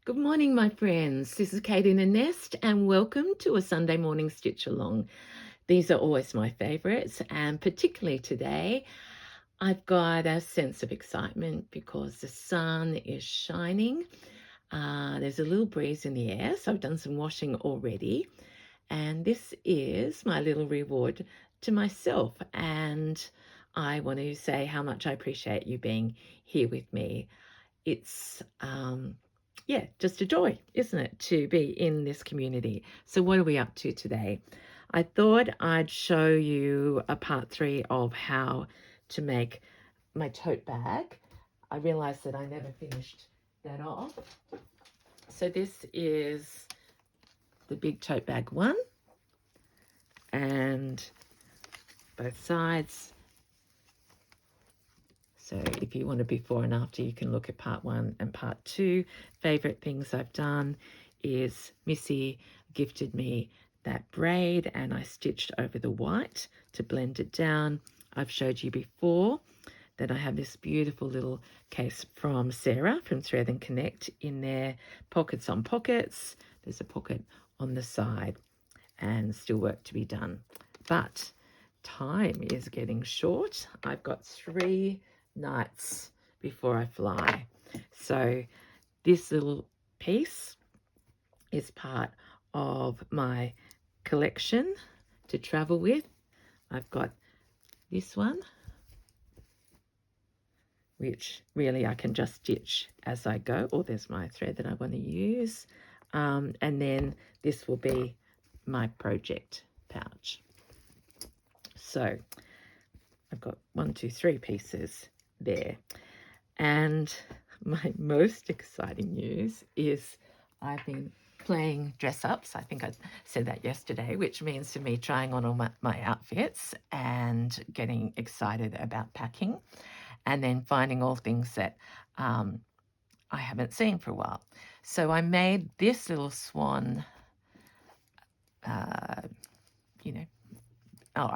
Good morning, my friends. This is Kate in a Nest, and welcome to a Sunday morning stitch along. These are always my favourites, and particularly today, I've got a sense of excitement because the sun is shining. There's a little breeze in the air, so I've done some washing already, and this is my little reward to myself. And I want to say how much I appreciate you being here with me. It's yeah, just a joy, isn't it, to be in this community. So what are we up to today? I thought I'd show you a part 3 of how to make my tote bag. I realized that I never finished that off. So this is the big tote bag 1, and both sides. So if you want a before and after, you can look at part 1 and part 2. Favorite things I've done is Missy gifted me that braid and I stitched over the white to blend it down. I've showed you before that I have this beautiful little case from Sarah from Thread and Connect in there, pockets on pockets. There's a pocket on the side and still work to be done. But time is getting short. I've got 3 nights before I fly. So this little piece is part of my collection to travel with. I've got this one, which really I can just stitch as I go. Oh, there's my thread that I want to use. And then this will be my project pouch. So I've got 1, 2, 3 pieces there. And my most exciting news is I've been playing dress ups. I think I said that yesterday, which means to me trying on all my outfits and getting excited about packing, and then finding all things that I haven't seen for a while. So I made this little swan, I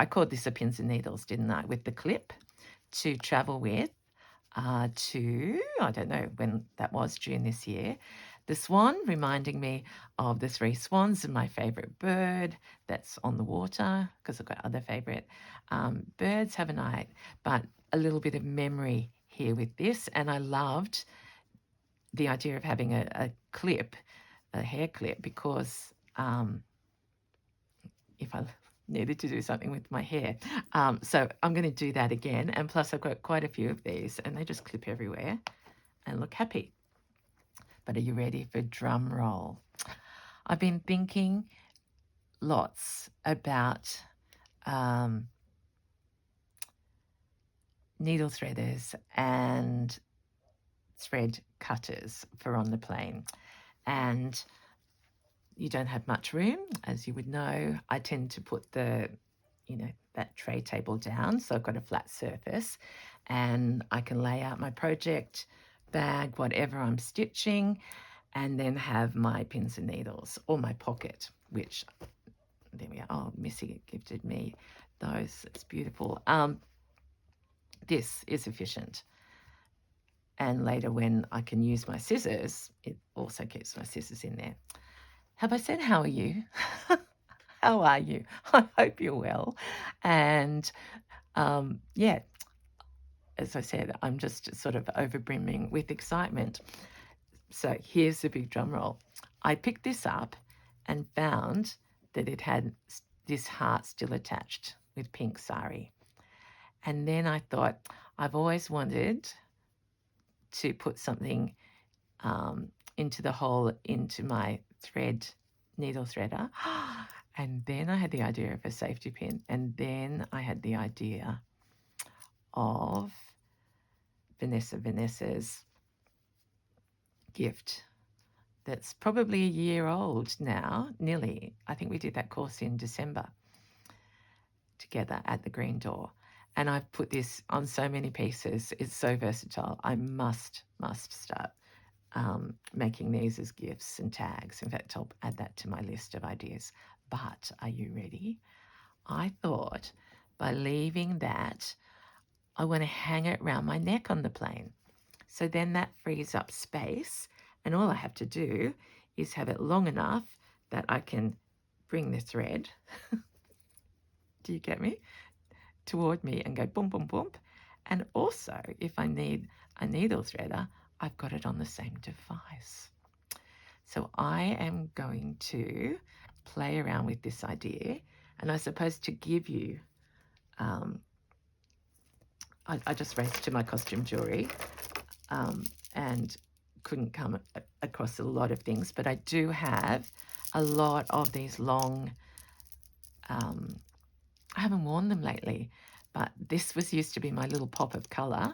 called this a pins and needles, didn't I, with the clip to travel with. I don't know when that was, June this year. The swan reminding me of the 3 swans and my favourite bird that's on the water, because I've got other favourite birds, haven't I? But a little bit of memory here with this, and I loved the idea of having a clip, a hair clip, because if I needed to do something with my hair. So I'm going to do that again. And plus I've got quite a few of these and they just clip everywhere and look happy. But are you ready for drum roll? I've been thinking lots about needle threaders and thread cutters for on the plane. And you don't have much room, as you would know. I tend to put that tray table down, so I've got a flat surface and I can lay out my project bag, whatever I'm stitching, and then have my pins and needles or my pocket, which, there we are. Oh, Missy gifted me those. It's beautiful. This is efficient. And later when I can use my scissors, it also keeps my scissors in there. Have I said how are you? How are you? I hope you're well. And yeah, as I said, I'm just sort of overbrimming with excitement. So here's the big drum roll. I picked this up and found that it had this heart still attached with pink sari. And then I thought, I've always wanted to put something into the hole into my needle threader. And then I had the idea of a safety pin. And then I had the idea of Vanessa's gift that's probably a year old now, nearly. I think we did that course in December together at the Green Door. And I've put this on so many pieces. It's so versatile. I must start making these as gifts and tags. In fact, I'll add that to my list of ideas. But are you ready? I thought by leaving that, I want to hang it around my neck on the plane. So then that frees up space And all I have to do is have it long enough that I can bring the thread, do you get me, toward me and go boom, boom, boom. And also, if I need a needle threader, I've got it on the same device. So I am going to play around with this idea, and I suppose to give you, I just raced to my costume jewelry and couldn't come across a lot of things, but I do have a lot of these long, I haven't worn them lately, but this was used to be my little pop of colour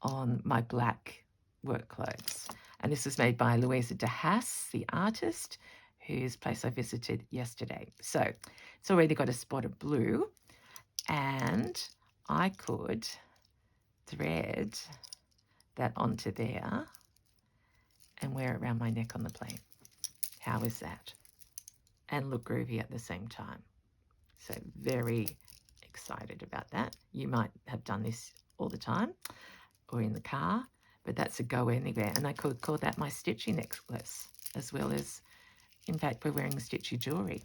on my black work clothes. And this was made by Louisa de Haas, the artist, whose place I visited yesterday. So it's already got a spot of blue, and I could thread that onto there and wear it around my neck on the plane. How is that? And look groovy at the same time. So very excited about that. You might have done this all the time or in the car, but that's a go anywhere. And I could call that my stitchy necklace, as well as, in fact, we're wearing stitchy jewelry.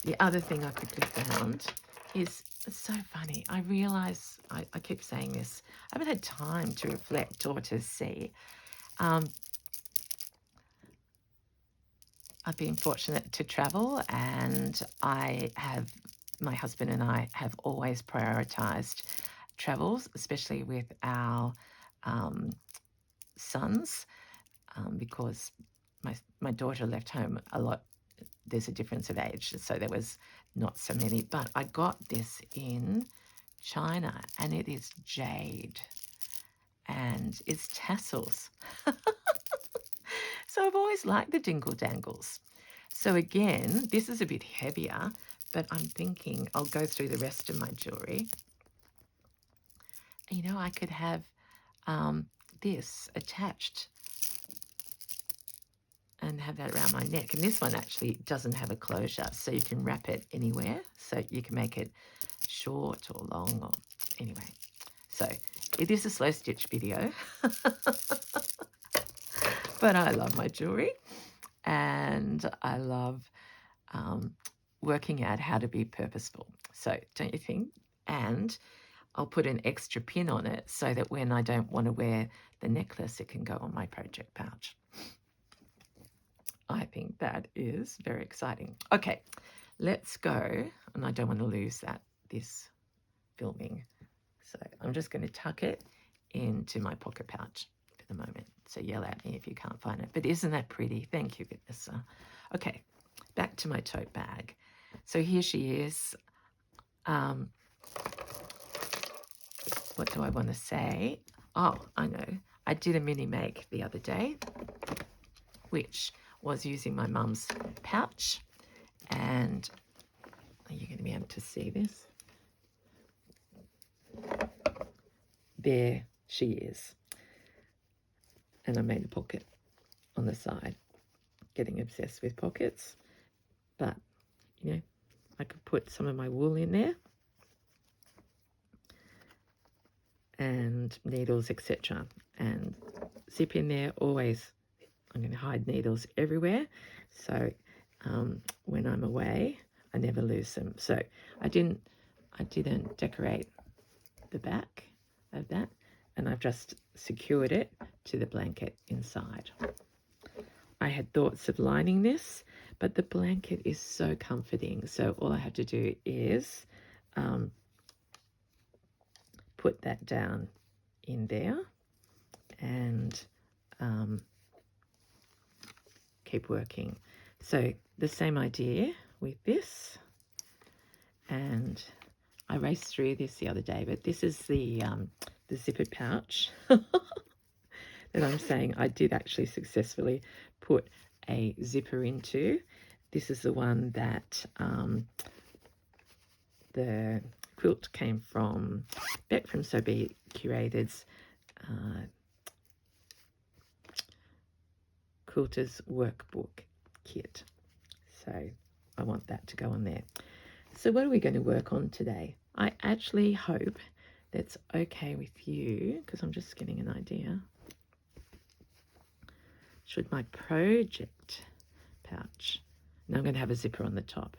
The other thing I quickly found is, it's so funny. I realise, I keep saying this, I haven't had time to reflect or to see. I've been fortunate to travel, and my husband and I have always prioritised travels, especially with our sons, because my daughter left home a lot. There's a difference of age, so there was not so many. But I got this in China, and it is jade, and it's tassels. So I've always liked the dingle dangles. So again, this is a bit heavier, but I'm thinking I'll go through the rest of my jewelry. You know, I could have this attached and have that around my neck. And this one actually doesn't have a closure, so you can wrap it anywhere. So you can make it short or long, or anyway. So it is a slow stitch video, but I love my jewelry, and I love working out how to be purposeful. So don't you think? And I'll put an extra pin on it so that when I don't want to wear the necklace, it can go on my project pouch. I think that is very exciting. Okay, let's go. And I don't want to lose this filming. So I'm just going to tuck it into my pocket pouch for the moment. So yell at me if you can't find it. But isn't that pretty? Thank you, Vanessa. Okay, back to my tote bag. So here she is. What do I want to say? Oh, I know. I did a mini make the other day, which was using my mum's pouch. And are you going to be able to see this? There she is. And I made a pocket on the side. Getting obsessed with pockets. But, you know, I could put some of my wool in there. And needles, etc. And zip in there. Always, I'm going to hide needles everywhere. So when I'm away, I never lose them. So I didn't decorate the back of that, and I've just secured it to the blanket inside. I had thoughts of lining this, but the blanket is so comforting. So all I have to do is put that down in there and keep working. So the same idea with this, and I raced through this the other day, but this is the zippered pouch that I'm saying I did actually successfully put a zipper into. This is the one that the quilt came from Beck from So Be Curated's Quilter's Workbook kit. So I want that to go on there. So what are we going to work on today? I actually hope that's okay with you, because I'm just getting an idea. should my project pouch, now I'm going to have a zipper on the top,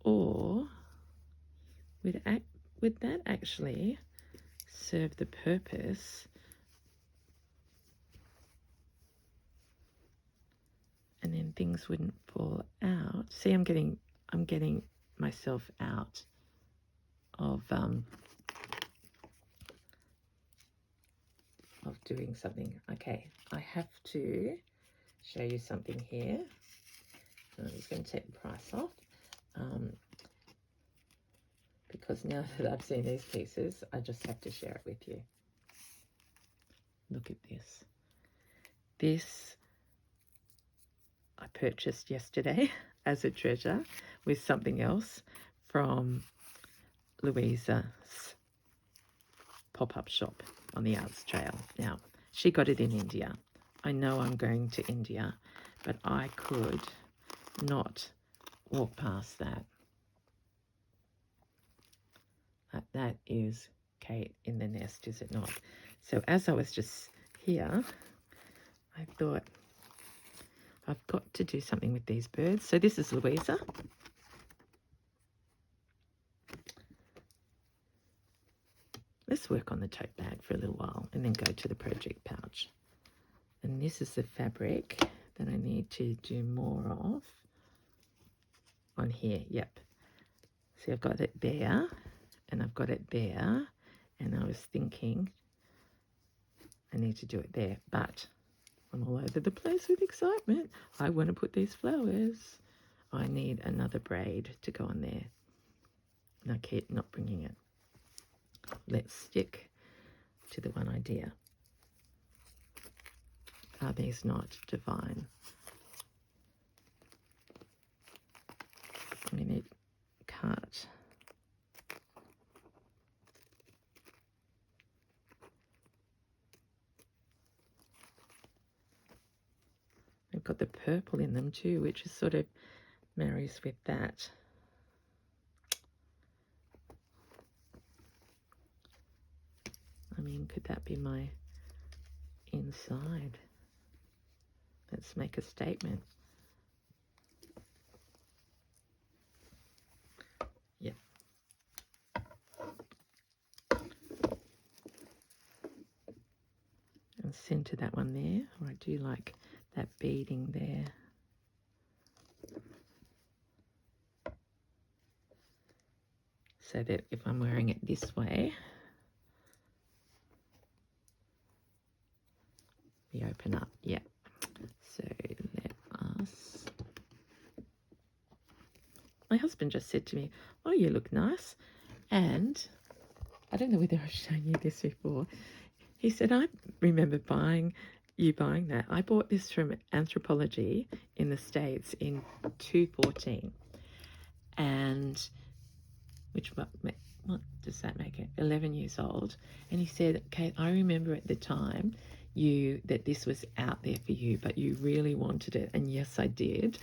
or would that actually serve the purpose and then things wouldn't fall out? See, I'm getting myself out of doing something. Okay, I have to show you something here. I'm just going to take the price off because now that I've seen these pieces, I just have to share it with you. Look at this. This I purchased yesterday as a treasure with something else from Louisa's pop-up shop on the Arts Trail. Now, she got it in India. I know I'm going to India, but I could not walk past that. That is Kate in the nest, is it not? So as I was just here, I thought, I've got to do something with these birds. So this is Louisa. Let's work on the tote bag for a little while and then go to the project pouch. And this is the fabric that I need to do more of on here. Yep. See, I've got it there and I've got it there. And I was thinking I need to do it there, but I'm all over the place with excitement. I want to put these flowers. I need another braid to go on there. And I keep not bringing it. Let's stick to the one idea. Are these not divine? I'm going to cut. They've got the purple in them too, which is sort of marries with that. I mean, could that be my inside? Let's make a statement. Yep. And center that one there. Or I do like that beading there. So that if I'm wearing it this way, we open up. Yeah. So let us. My husband just said to me, "Oh, you look nice." And I don't know whether I've shown you this before. He said, "I remember buying that. I bought this from Anthropology in the States in 2014. And what does that make it? 11 years old." And he said, "Kate, I remember at the time that this was out there for you, but you really wanted it." And yes, I did.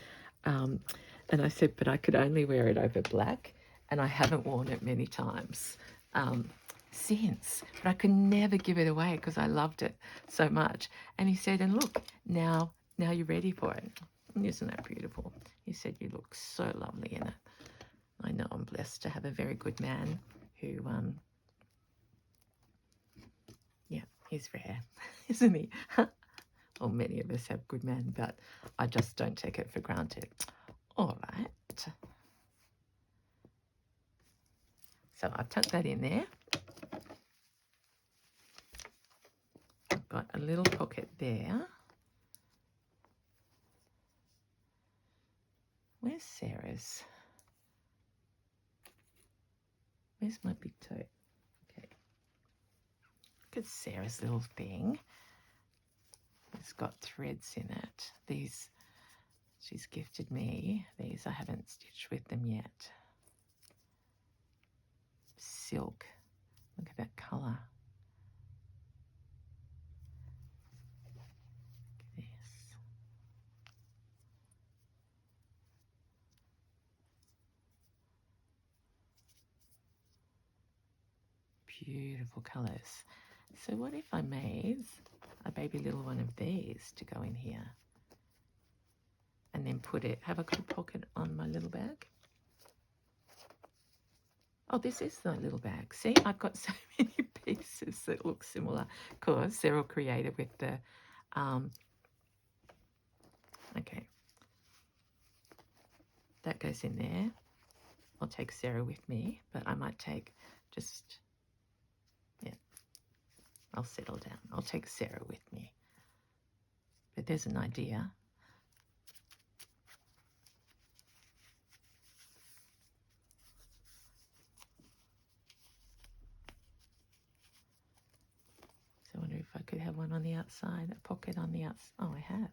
And I said, "But I could only wear it over black, and I haven't worn it many times since. But I could never give it away because I loved it so much." And he said, "And look, now you're ready for it. Isn't that beautiful?" He said, "You look so lovely in it." I know I'm blessed to have a very good man who, yeah, he's rare, isn't he? Well, many of us have good men, but I just don't take it for granted. All right. So I've tucked that in there. I've got a little pocket there. Where's Sarah's? Where's my big tote? Okay. Look at Sarah's little thing. It's got threads in it. These, she's gifted me. These I haven't stitched with them yet. Silk. Look at that colour. Look at this. Beautiful colours. So what if I made a baby little one of these to go in here and then have I got a pocket on my little bag? Oh, this is the little bag. See, I've got so many pieces that look similar. Of course, they're all created with the, okay. That goes in there. I'll take Sarah with me, but I might take just, yeah, I'll settle down. I'll take Sarah with me. But there's an idea. So I wonder if I could have one on the outside, a pocket on the outside. Oh, I have.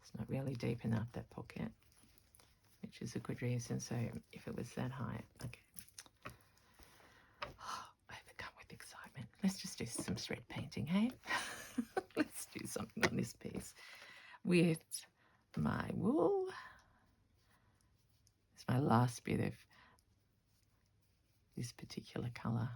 It's not really deep enough, that pocket, which is a good reason. So if it was that high, okay. Oh, overcome with excitement. Let's just do some thread painting, hey? Let's do something on this piece with my wool. It's my last bit of this particular colour.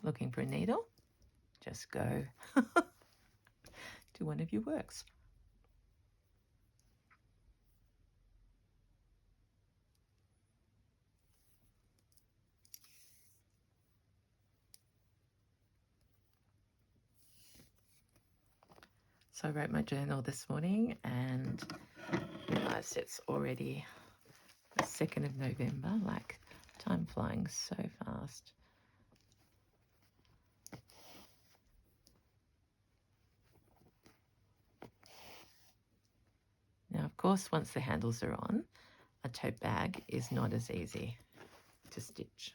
Looking for a needle? Just go to one of your works. So I wrote my journal this morning and realised it's already the 2nd of November, like time flying so fast. Now, of course, once the handles are on, a tote bag is not as easy to stitch.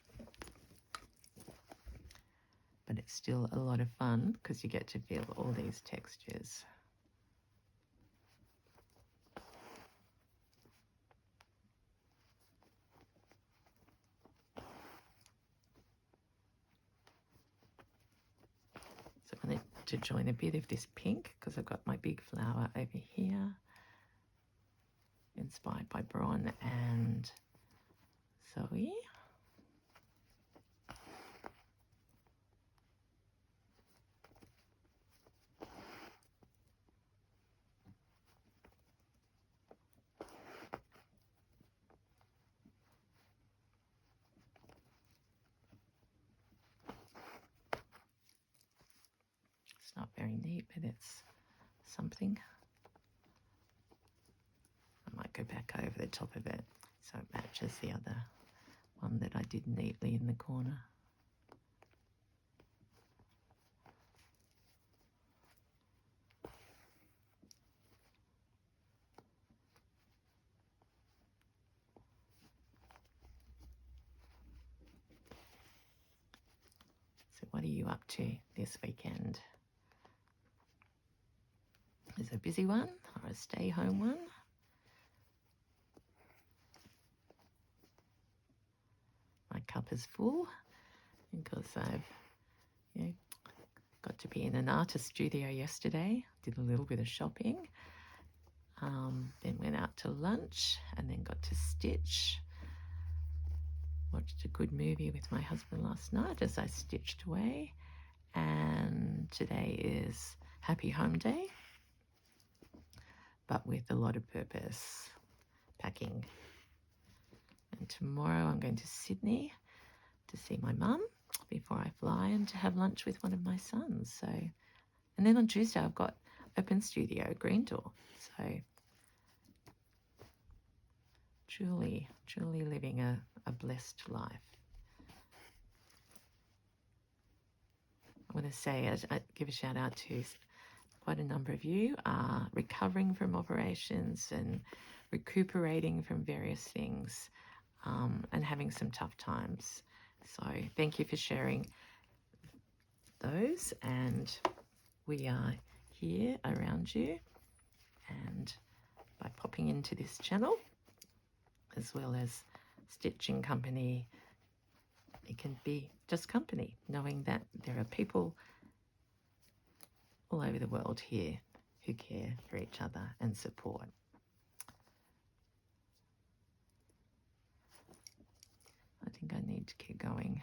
But it's still a lot of fun because you get to feel all these textures. So I wanted to join a bit of this pink because I've got my big flower over here, inspired by Bron and Zoe. It's not very neat, but it's something. I might go back over the top of it so it matches the other one that I did neatly in the corner. So what are you up to this weekend? Is it a busy one or a stay home one? My cup is full because I've got to be in an artist studio yesterday, did a little bit of shopping, then went out to lunch and then got to stitch. Watched a good movie with my husband last night as I stitched away, and today is Happy Home Day, but with a lot of purpose, packing. And tomorrow I'm going to Sydney to see my mum before I fly and to have lunch with one of my sons. So, and then on Tuesday I've got Open Studio Green Door. So truly living a blessed life. I want to say, I give a shout out to quite a number of you are recovering from operations and recuperating from various things, and having some tough times. So thank you for sharing those, and we are here around you, and by popping into this channel, as well as stitching company, it can be just company, knowing that there are people all over the world here who care for each other and support. I think I need to keep going.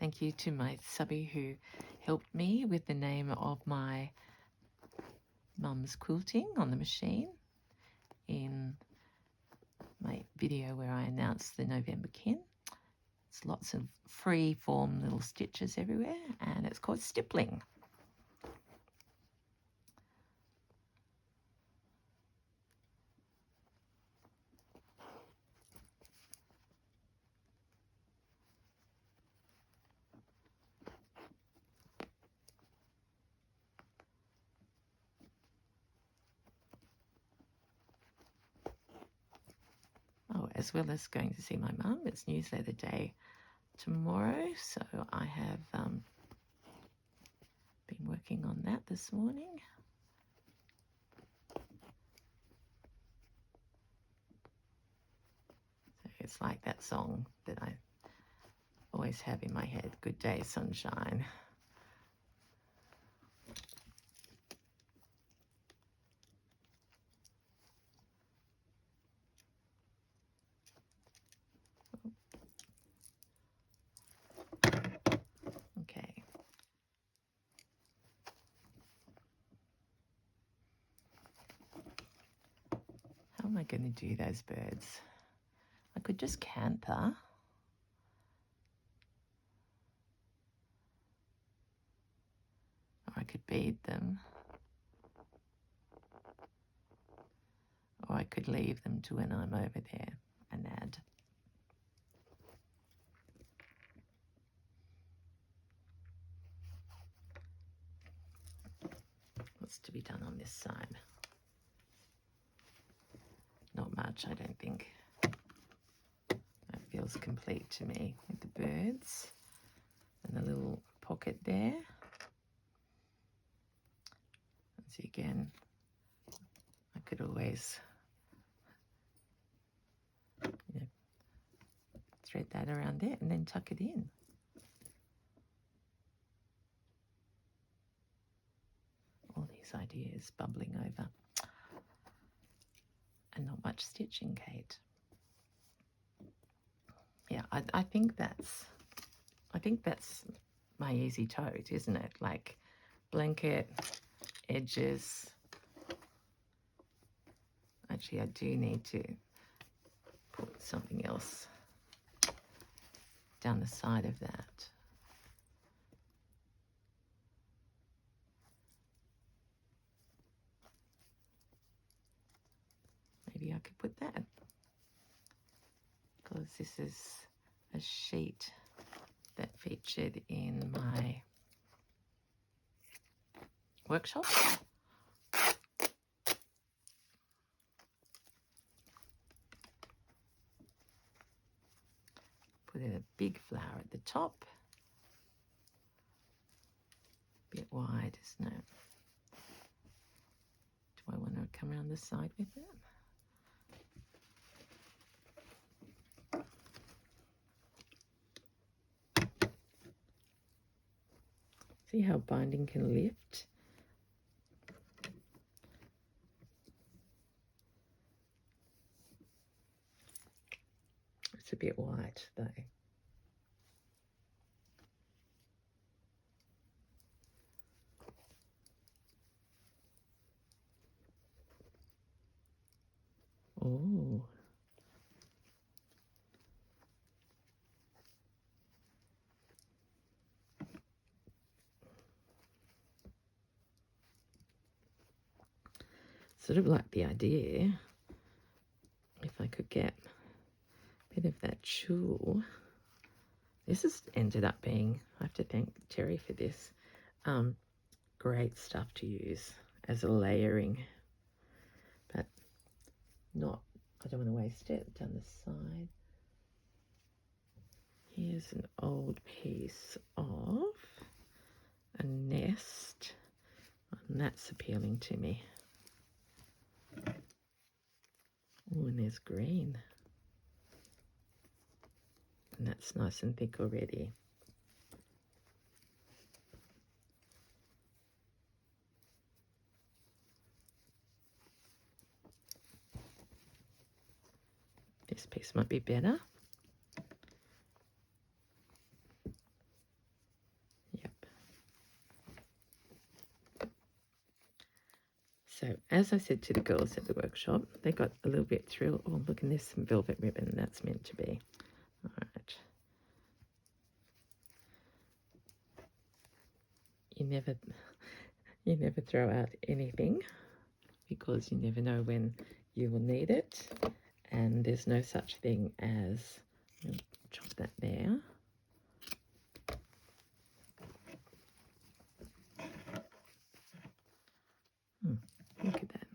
Thank you to my subby who helped me with the name of my mum's quilting on the machine in my video where I announced the November kin. It's lots of free form little stitches everywhere, and it's called stippling. Oh, as well as going to see my mum, it's newsletter day tomorrow, so I have been working on that this morning. So it's like that song that I always have in my head, Good Day Sunshine. Okay. How am I going to do those birds? I could just canter. Or I could bead them. Or I could leave them to when I'm over there and add. What's to be done on this side? Not much, I don't think. That feels complete to me with the birds and the little pocket there. And see again, I could always thread that around there and then tuck it in. All these ideas bubbling over. And not much stitching, Kate. Yeah, I think that's my easy tote, isn't it? Like blanket, edges. Actually, I do need to put something else down the side of that. Maybe I could put that, because this is a sheet that featured in my workshop. Put in a big flower at the top. Bit wide, isn't it? Do I want to come around the side with it? See how binding can lift? It's a bit white though. Oh. Sort of like the idea, if I could get a bit of that tulle This has ended up being, I have to thank Terry for this, great stuff to use as a layering, but not, I don't want to waste it. Down the side, here's an old piece of a nest, and that's appealing to me. Oh, and there's green, and that's nice and thick already. This piece might be better. Yep. So as I said to the girls at the workshop, they got a little bit thrilled. Oh, look, and there's some velvet ribbon. That's meant to be. All right. You never throw out anything, because you never know when you will need it. And there's no such thing as, chop that there. Look at that.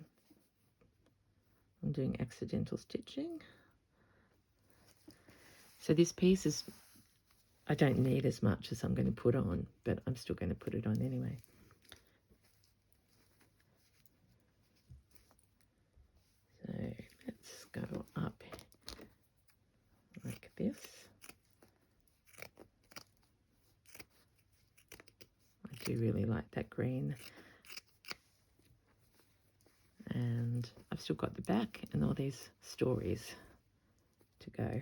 I'm doing accidental stitching. So this piece is, I don't need as much as I'm going to put on, but I'm still going to put it on anyway. So let's go up like this. I do really like that green. And I've still got the back and all these stories to go.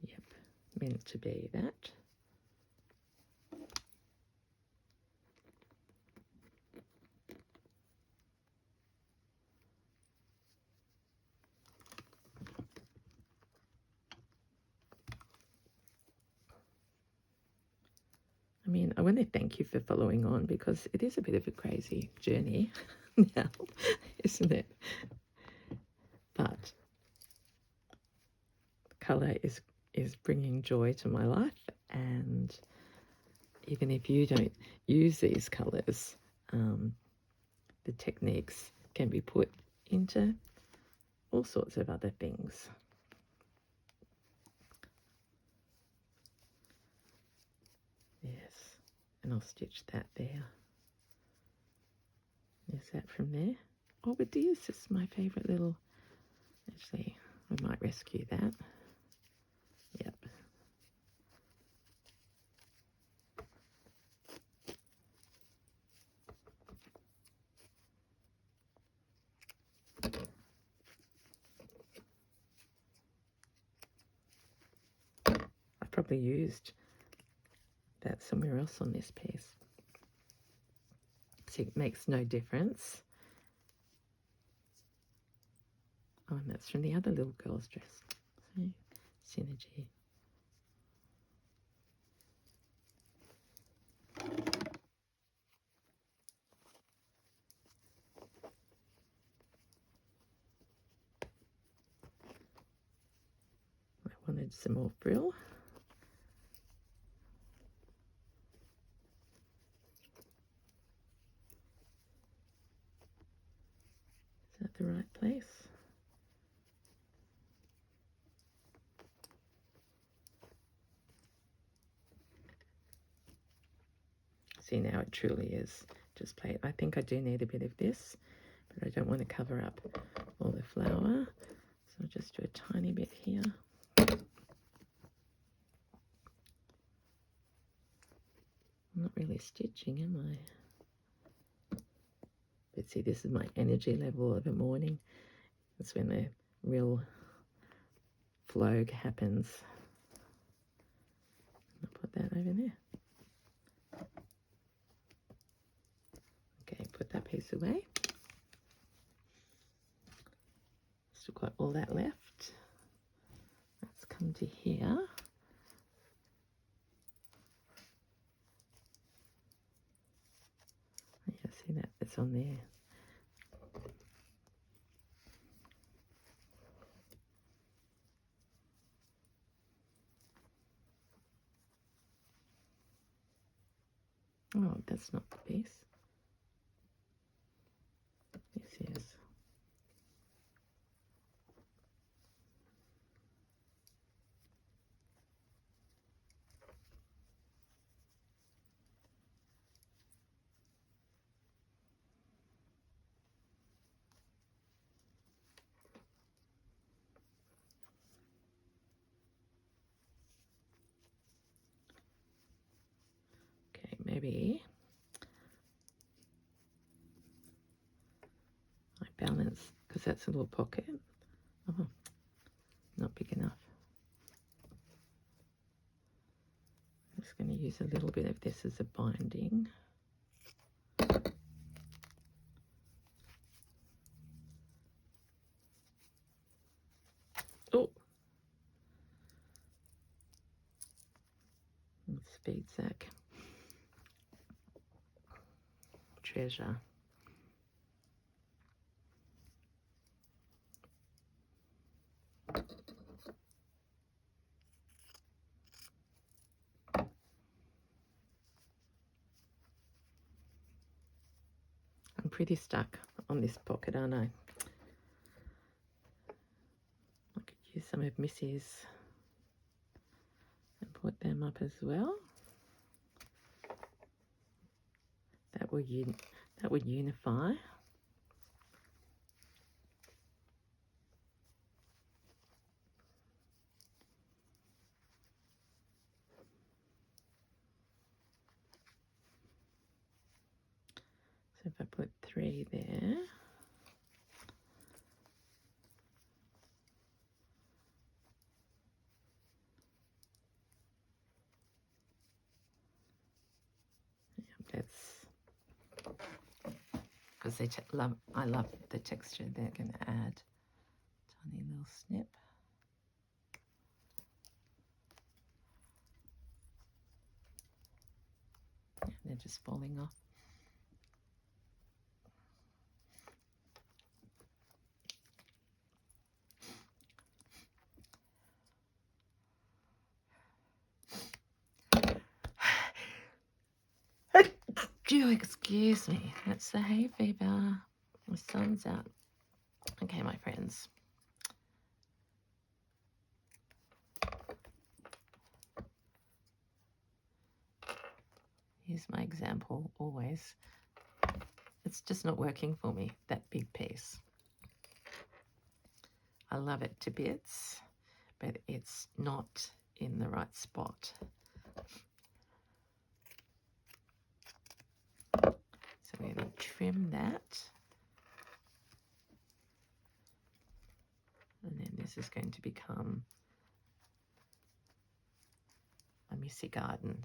Yep, meant to be that. I mean, I want to thank you for following on, because it is a bit of a crazy journey now, isn't it? But colour is bringing joy to my life, and even if you don't use these colours, the techniques can be put into all sorts of other things. Yes, and I'll stitch that there. There's that from there. Oh, but this is my favourite little, actually, I might rescue that. Yep. I've probably used that somewhere else on this piece. See, it makes no difference. Oh, and that's from the other little girl's dress. See, synergy. I wanted some more frill. Is that the right place? See, now it truly is just plain. I think I do need a bit of this, but I don't want to cover up all the flower. So I'll just do a tiny bit here. I'm not really stitching, am I? But see, this is my energy level of the morning. That's when the real flow happens. I'll put that over there. Okay, put that piece away. Still got all that left. Let's come to here. Yeah, see that? It's on there. that's not the piece. This is. Okay, maybe I balance, because that's a little pocket. Oh, not big enough. I'm just going to use a little bit of this as a binding. Oh, speed sack. Treasure. I'm pretty stuck on this pocket, aren't I? I could use some of Missy's and put them up as well. That would unify. So if I put 3 there, that's because I love the texture. They're going to add tiny little snip. Yeah, they're just falling off. Do excuse me. That's the hay fever. The sun's out. Okay, my friends. Here's my example always. It's just not working for me, that big piece. I love it to bits, but it's not in the right spot. So we're going to trim that. And then this is going to become a Missy garden.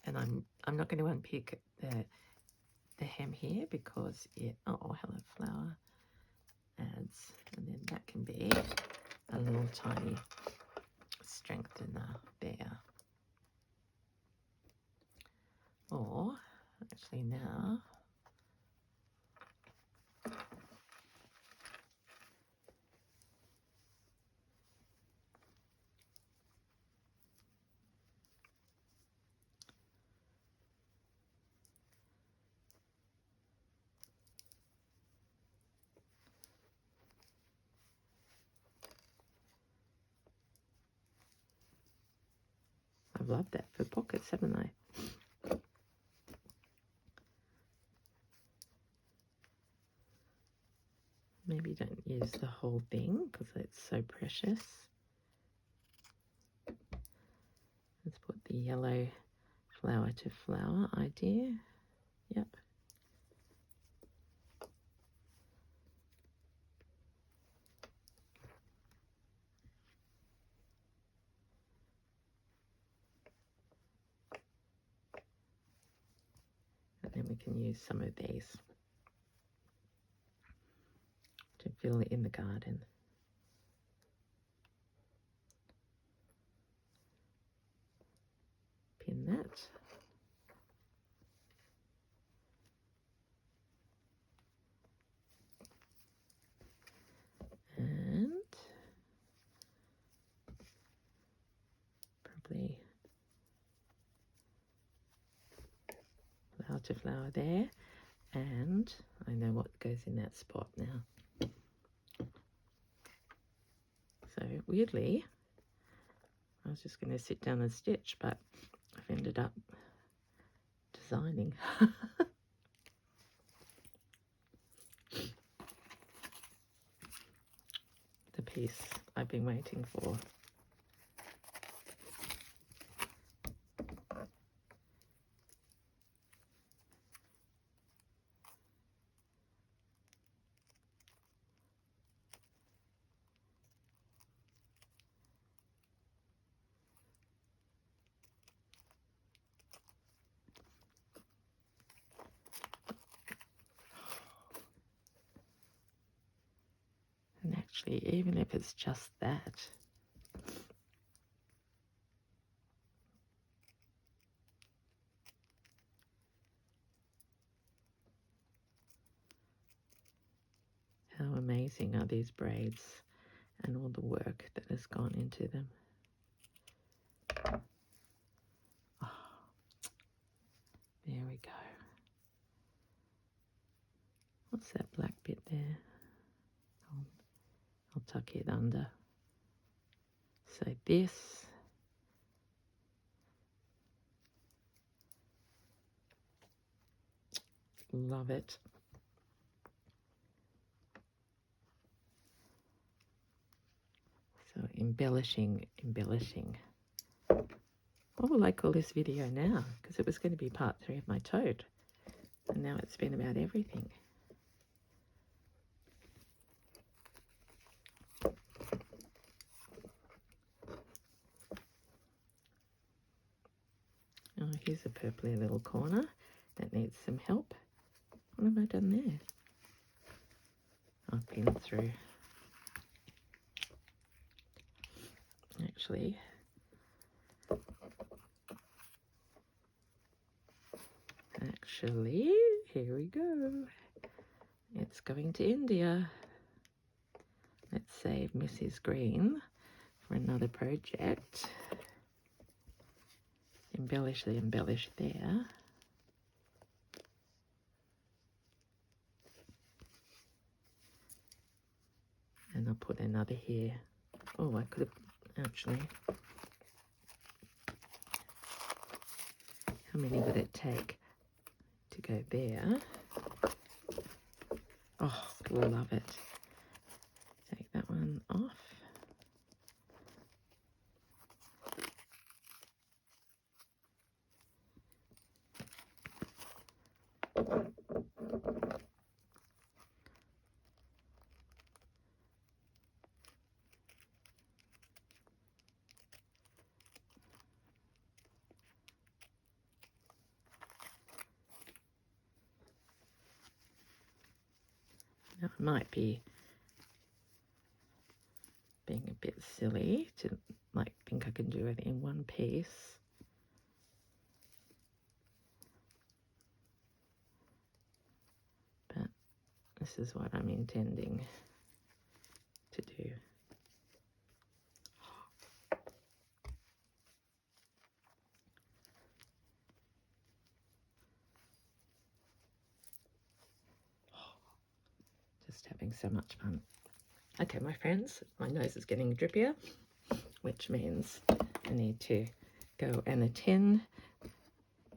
And I'm not going to unpick the hem here because it, oh, hello flower, adds, and then that can be a little tiny strengthener there. Or actually now, I've loved that for pockets, haven't I? Maybe don't use the whole thing because it's so precious. Let's put the yellow flower to flower idea. Yep. And then we can use some of these to fill in the garden. Pin that. And probably butterflower there, and I know what goes in that spot now. So weirdly, I was just going to sit down and stitch, but I've ended up designing. The piece I've been waiting for. And actually, even if it's just that, how amazing are these braids and all the work that has gone into them. Oh, there we go. What's that black bit there? I'll tuck it under. So this, love it. So embellishing. What will I call this video now? Because it was going to be part 3 of my tote, and now it's been about everything. Oh, here's a purpley little corner that needs some help. What have I done there? I've been through. Actually, here we go. It's going to India. Let's save Mrs. Green for another project. Embellish there. And I'll put another here. Oh, I could have actually. How many would it take to go there? Oh, love it. Take that one off. Now, I might be being a bit silly to think I can do it in one piece. But this is what I'm intending to do. Just having so much fun. Okay, my friends, my nose is getting drippier, which means I need to go and attend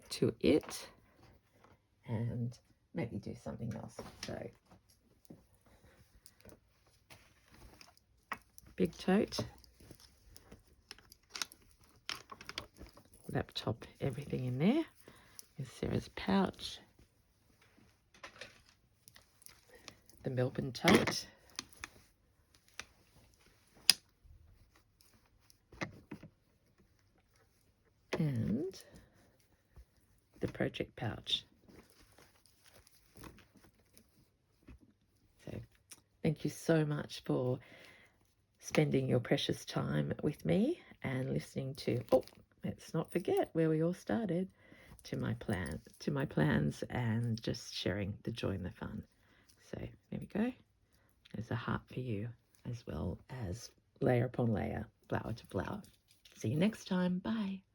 to it and maybe do something else. So, big tote, laptop, everything in there. There's Sarah's pouch, the Melbourne tote, and the project pouch. So thank you so much for spending your precious time with me and listening to, oh, let's not forget where we all started, to my plans and just sharing the joy and the fun. So there we go. There's a heart for you, as well as layer upon layer, flower to flower. See you next time. Bye.